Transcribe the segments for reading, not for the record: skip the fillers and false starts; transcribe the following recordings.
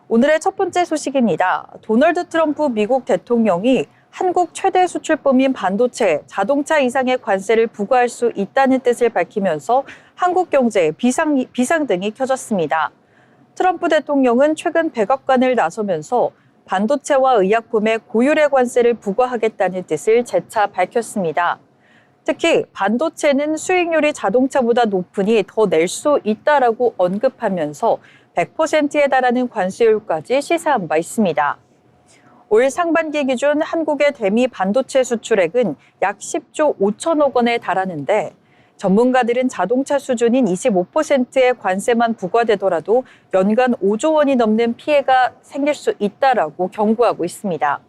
오늘의 첫 번째 소식입니다. 도널드 트럼프 미국 대통령이 한국 최대 수출품인 반도체, 자동차 이상의 관세를 부과할 수 있다는 뜻을 밝히면서 한국 경제에 비상등이 켜졌습니다. 트럼프 대통령은 최근 백악관을 나서면서 반도체와 의약품에 고율의 관세를 부과하겠다는 뜻을 재차 밝혔습니다. 특히 반도체는 수익률이 자동차보다 높으니 더 낼 수 있다라고 언급하면서 100%에 달하는 관세율까지 시사한 바 있습니다. 올 상반기 기준 한국의 대미 반도체 수출액은 약 10조 5천억 원에 달하는데 전문가들은 자동차 수준인 25%의 관세만 부과되더라도 연간 5조 원이 넘는 피해가 생길 수 있다라고 경고하고 있습니다.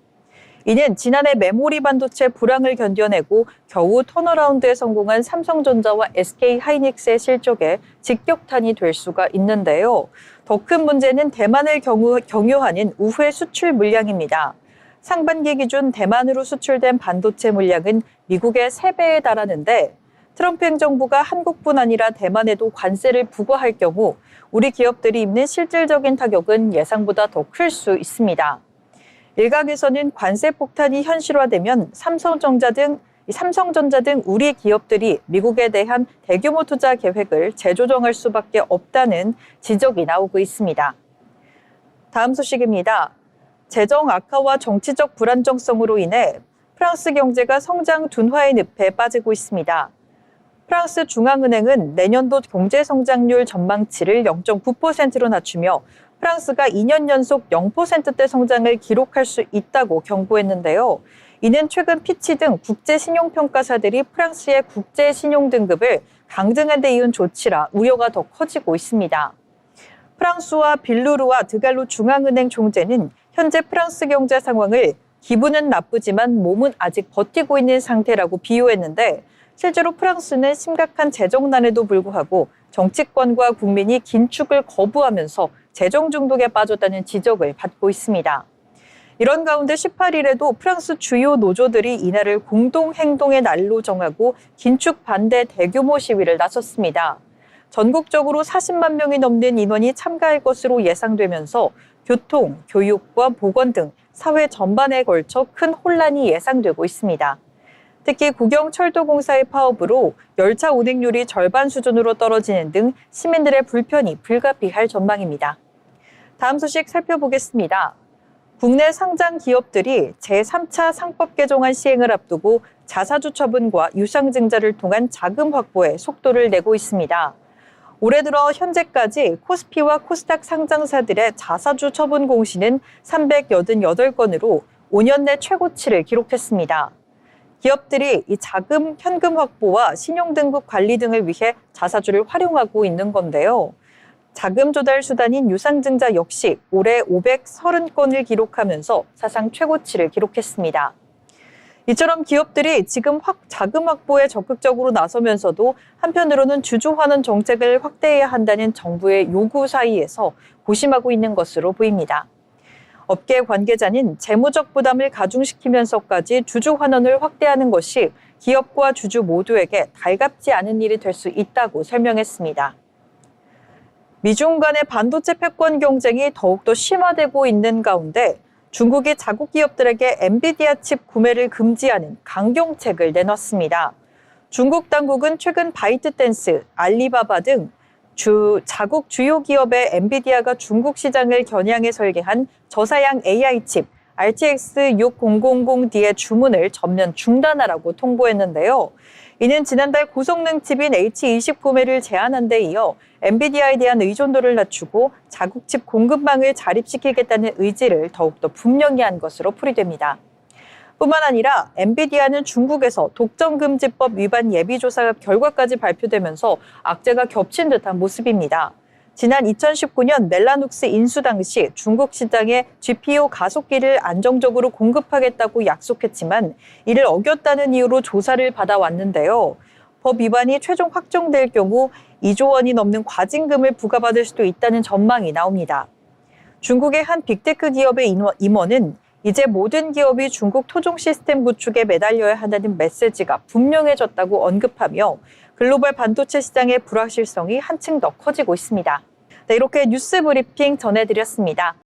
이는 지난해 메모리 반도체 불황을 견뎌내고 겨우 턴어라운드에 성공한 삼성전자와 SK하이닉스의 실적에 직격탄이 될 수가 있는데요. 더 큰 문제는 대만을 경유하는 우회 수출 물량입니다. 상반기 기준 대만으로 수출된 반도체 물량은 미국의 3배에 달하는데 트럼프 행정부가 한국뿐 아니라 대만에도 관세를 부과할 경우 우리 기업들이 입는 실질적인 타격은 예상보다 더 클 수 있습니다. 일각에서는 관세 폭탄이 현실화되면 삼성전자 등 우리 기업들이 미국에 대한 대규모 투자 계획을 재조정할 수밖에 없다는 지적이 나오고 있습니다. 다음 소식입니다. 재정 악화와 정치적 불안정성으로 인해 프랑스 경제가 성장 둔화의 늪에 빠지고 있습니다. 프랑스 중앙은행은 내년도 경제 성장률 전망치를 0.9%로 낮추며 프랑스가 2년 연속 0%대 성장을 기록할 수 있다고 경고했는데요. 이는 최근 피치 등 국제신용평가사들이 프랑스의 국제신용등급을 강등한 데 이은 조치라 우려가 더 커지고 있습니다. 프랑스와 빌루르와 드갈로 중앙은행 총재는 현재 프랑스 경제 상황을 기분은 나쁘지만 몸은 아직 버티고 있는 상태라고 비유했는데 실제로 프랑스는 심각한 재정난에도 불구하고 정치권과 국민이 긴축을 거부하면서 재정 중독에 빠졌다는 지적을 받고 있습니다. 이런 가운데 18일에도 프랑스 주요 노조들이 이날을 공동행동의 날로 정하고 긴축 반대 대규모 시위를 나섰습니다. 전국적으로 40만 명이 넘는 인원이 참가할 것으로 예상되면서 교통, 교육과 보건 등 사회 전반에 걸쳐 큰 혼란이 예상되고 있습니다. 특히 국영철도공사의 파업으로 열차 운행률이 절반 수준으로 떨어지는 등 시민들의 불편이 불가피할 전망입니다. 다음 소식 살펴보겠습니다. 국내 상장 기업들이 제3차 상법 개정안 시행을 앞두고 자사주 처분과 유상증자를 통한 자금 확보에 속도를 내고 있습니다. 올해 들어 현재까지 코스피와 코스닥 상장사들의 자사주 처분 공시는 388건으로 5년 내 최고치를 기록했습니다. 기업들이 이 자금, 현금 확보와 신용등급 관리 등을 위해 자사주를 활용하고 있는 건데요. 자금 조달 수단인 유상증자 역시 올해 530건을 기록하면서 사상 최고치를 기록했습니다. 이처럼 기업들이 지금 자금 확보에 적극적으로 나서면서도 한편으로는 주주환원 정책을 확대해야 한다는 정부의 요구 사이에서 고심하고 있는 것으로 보입니다. 업계 관계자는 재무적 부담을 가중시키면서까지 주주환원을 확대하는 것이 기업과 주주 모두에게 달갑지 않은 일이 될 수 있다고 설명했습니다. 미중 간의 반도체 패권 경쟁이 더욱더 심화되고 있는 가운데 중국이 자국 기업들에게 엔비디아 칩 구매를 금지하는 강경책을 내놨습니다. 중국 당국은 최근 바이트댄스, 알리바바 등 자국 주요 기업의 엔비디아가 중국 시장을 겨냥해 설계한 저사양 AI 칩 RTX 6000D의 주문을 전면 중단하라고 통보했는데요. 이는 지난달 고성능 칩인 H20 구매를 제한한 데 이어 엔비디아에 대한 의존도를 낮추고 자국 칩 공급망을 자립시키겠다는 의지를 더욱더 분명히 한 것으로 풀이됩니다. 뿐만 아니라 엔비디아는 중국에서 독점금지법 위반 예비조사 결과까지 발표되면서 악재가 겹친 듯한 모습입니다. 지난 2019년 멜라눅스 인수 당시 중국 시장에 GPU 가속기를 안정적으로 공급하겠다고 약속했지만 이를 어겼다는 이유로 조사를 받아왔는데요. 법 위반이 최종 확정될 경우 2조 원이 넘는 과징금을 부과받을 수도 있다는 전망이 나옵니다. 중국의 한 빅테크 기업의 임원은 이제 모든 기업이 중국 토종 시스템 구축에 매달려야 한다는 메시지가 분명해졌다고 언급하며 글로벌 반도체 시장의 불확실성이 한층 더 커지고 있습니다. 네, 이렇게 뉴스 브리핑 전해드렸습니다.